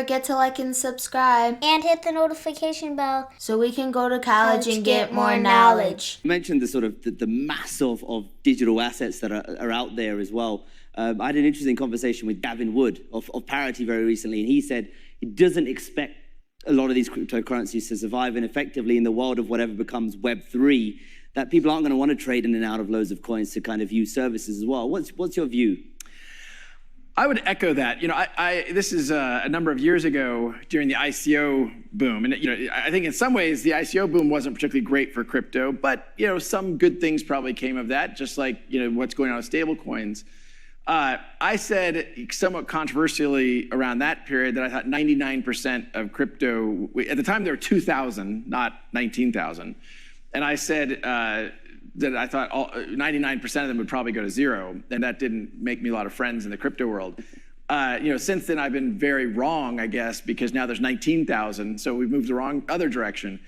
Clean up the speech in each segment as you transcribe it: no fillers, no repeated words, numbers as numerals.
forget to like and subscribe. And hit the notification bell so we can go to college and get more knowledge. You mentioned the sort of the mass of digital assets that are out there as well. I had an interesting conversation with Gavin Wood of Parity very recently, and he said he doesn't expect a lot of these cryptocurrencies to survive, and effectively in the world of whatever becomes Web3, that people aren't going to want to trade in and out of loads of coins to kind of use services as well. What's your view? I would echo that. This is a number of years ago during the ICO boom, and I think in some ways the ICO boom wasn't particularly great for crypto, but some good things probably came of that, just like what's going on with stable coins. I said somewhat controversially around that period that I thought 99% of crypto, at the time there were 2,000, not 19,000. And I said that I thought 99% of them would probably go to zero. And that didn't make me a lot of friends in the crypto world. Since then I've been very wrong, I guess, because now there's 19,000. So we've moved the other direction.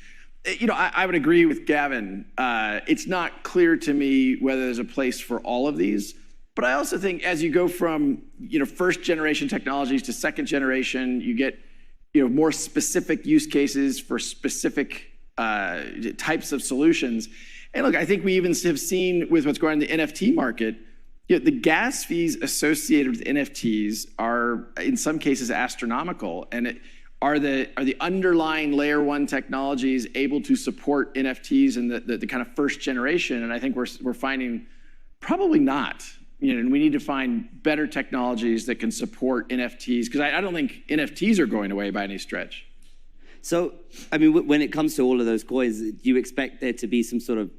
I would agree with Gavin. It's not clear to me whether there's a place for all of these. But I also think as you go from first generation technologies to second generation, you get more specific use cases for specific types of solutions. And look, I think we even have seen with what's going on in the NFT market, the gas fees associated with NFTs are in some cases astronomical. And are the underlying layer one technologies able to support NFTs in the kind of first generation? And I think we're finding probably not. And we need to find better technologies that can support NFTs, because I don't think NFTs are going away by any stretch. So, when it comes to all of those coins, do you expect there to be some sort of,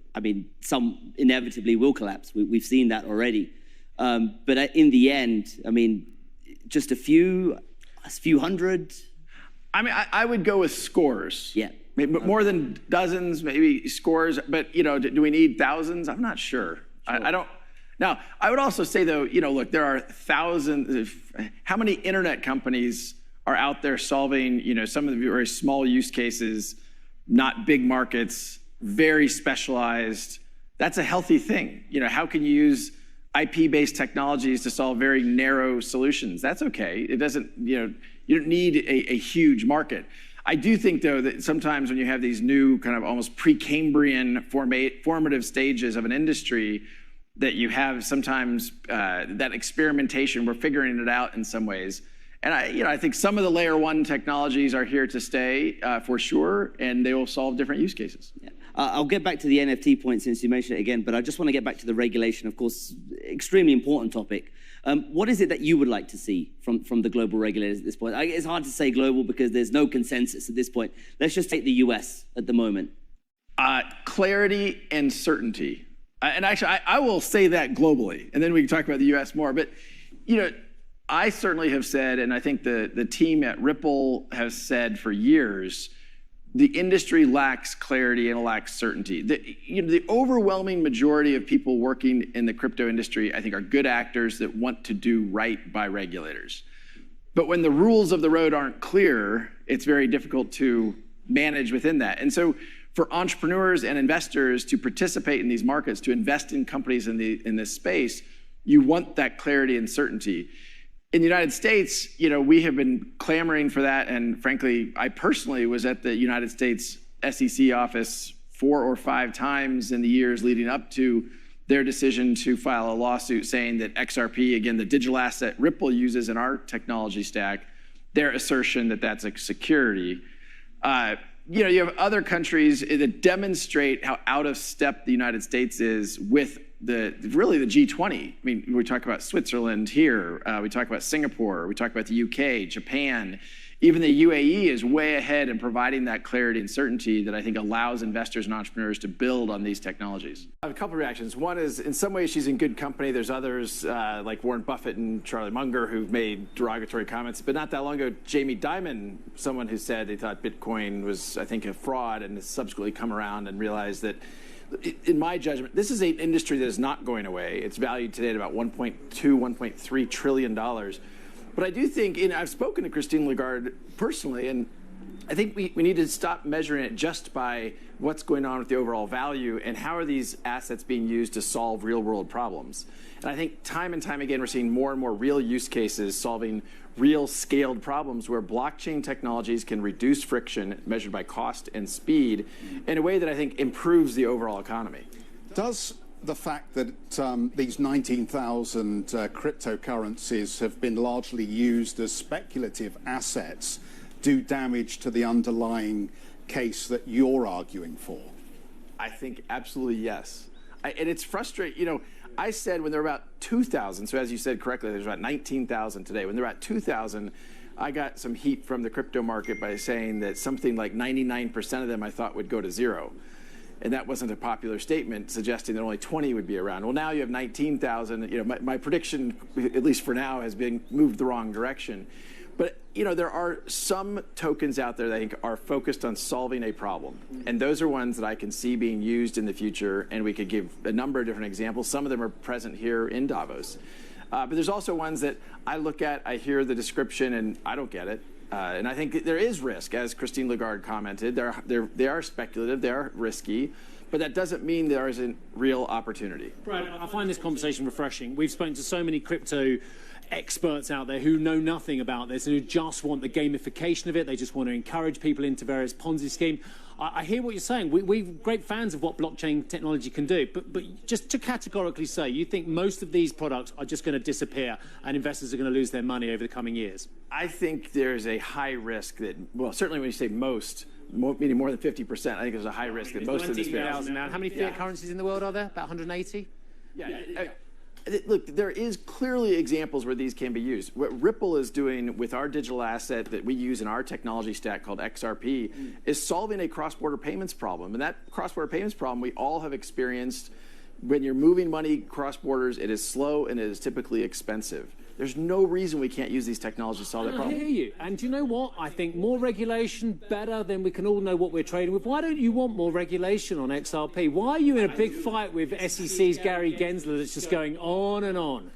some inevitably will collapse. We've seen that already. But in the end, just a few hundred? I would go with scores. Yeah. Maybe more than dozens, maybe scores. But, do we need thousands? I'm not sure. I don't. Now, I would also say, though, look, there are thousands. How many internet companies are out there solving, some of the very small use cases, not big markets, very specialized? That's a healthy thing. How can you use IP-based technologies to solve very narrow solutions? That's okay. It doesn't, you don't need a huge market. I do think, though, that sometimes when you have these new kind of almost Precambrian formative stages of an industry, that you have sometimes that experimentation, we're figuring it out in some ways. And I think some of the layer one technologies are here to stay for sure, and they will solve different use cases. Yeah. I'll get back to the NFT point since you mentioned it again, but I just want to get back to the regulation, of course, extremely important topic. What is it that you would like to see from the global regulators at this point? It's hard to say global because there's no consensus at this point. Let's just take the US at the moment. Clarity and certainty. And actually, I will say that globally, and then we can talk about the US more. But, I certainly have said, and I think the team at Ripple has said for years, the industry lacks clarity and lacks certainty. The overwhelming majority of people working in the crypto industry, I think, are good actors that want to do right by regulators. But when the rules of the road aren't clear, it's very difficult to manage within that. And so for entrepreneurs and investors to participate in these markets, to invest in companies in this space, you want that clarity and certainty. In the United States, we have been clamoring for that, and frankly, I personally was at the United States SEC office 4 or 5 times in the years leading up to their decision to file a lawsuit saying that XRP, again, the digital asset Ripple uses in our technology stack, their assertion that that's a security. You have other countries that demonstrate how out of step the United States is with really the G20. We talk about Switzerland here, we talk about Singapore, we talk about the UK, Japan. Even the UAE is way ahead in providing that clarity and certainty that I think allows investors and entrepreneurs to build on these technologies. I have a couple of reactions. One is, in some ways, she's in good company. There's others like Warren Buffett and Charlie Munger who've made derogatory comments. But not that long ago, Jamie Dimon, someone who said they thought Bitcoin was, I think, a fraud, and has subsequently come around and realized that, in my judgment, this is an industry that is not going away. It's valued today at about $1.2, $1.3 trillion. But I do think, and I've spoken to Christine Lagarde personally, and I think we need to stop measuring it just by what's going on with the overall value, and how are these assets being used to solve real-world problems. And I think time and time again, we're seeing more and more real use cases solving real scaled problems where blockchain technologies can reduce friction measured by cost and speed in a way that I think improves the overall economy. Does the fact that these 19,000 cryptocurrencies have been largely used as speculative assets do damage to the underlying case that you're arguing for? I think absolutely yes. And it's frustrating. You know, I said when there were about 2,000, so as you said correctly, there's about 19,000 today. When there were about 2,000, I got some heat from the crypto market by saying that something like 99% of them I thought would go to zero. And that wasn't a popular statement, suggesting that only 20 would be around. Well, now you have 19,000. You know, my prediction, at least for now, has been moved the wrong direction. But, you know, there are some tokens out there that I think are focused on solving a problem. And those are ones that I can see being used in the future. And we could give a number of different examples. Some of them are present here in Davos. But there's also ones that I look at, I hear the description, and I don't get it. And I think there is risk, as Christine Lagarde commented. They are speculative, they are risky, but that doesn't mean there isn't real opportunity. Brad, I find this conversation refreshing. We've spoken to so many crypto experts out there who know nothing about this and who just want the gamification of it. They just want to encourage people into various Ponzi schemes. I hear what you're saying. We're great fans of what blockchain technology can do, but just to categorically say, you think most of these products are just going to disappear and investors are going to lose their money over the coming years? I think there's a high risk that, well, certainly when you say most, meaning more than 50%, I think there's a high risk that most of this fails. How many fiat currencies in the world are there? About 180? Look, there is clearly examples where these can be used. What Ripple is doing with our digital asset that we use in our technology stack called XRP is solving a cross-border payments problem. And that cross-border payments problem we all have experienced. When you're moving money cross borders, it is slow and it is typically expensive. There's no reason we can't use these technologies to solve that problem. I hear you. And do you know what? I think more regulation, better, then we can all know what we're trading with. Why don't you want more regulation on XRP? Why are you in a big fight with SEC's Gary Gensler that's just going on and on?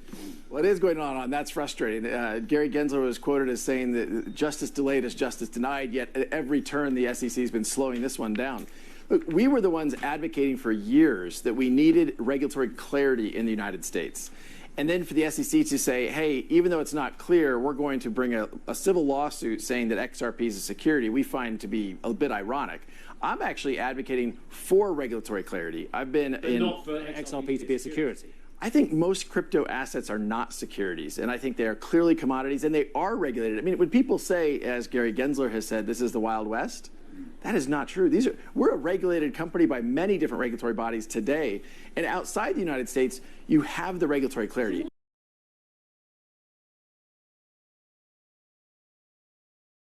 Well, it is going on, and that's frustrating. Gary Gensler was quoted as saying that justice delayed is justice denied, yet at every turn the SEC has been slowing this one down. Look, we were the ones advocating for years that we needed regulatory clarity in the United States. And then for the SEC to say, hey, even though it's not clear, we're going to bring a civil lawsuit saying that XRP is a security, we find to be a bit ironic. I'm actually advocating for regulatory clarity. I've been not for XRP to be a security. I think most crypto assets are not securities, and I think they are clearly commodities, and they are regulated. I mean, when people say, as Gary Gensler has said, this is the Wild West, that is not true. We're a regulated company by many different regulatory bodies today, and outside the United States, you have the regulatory clarity.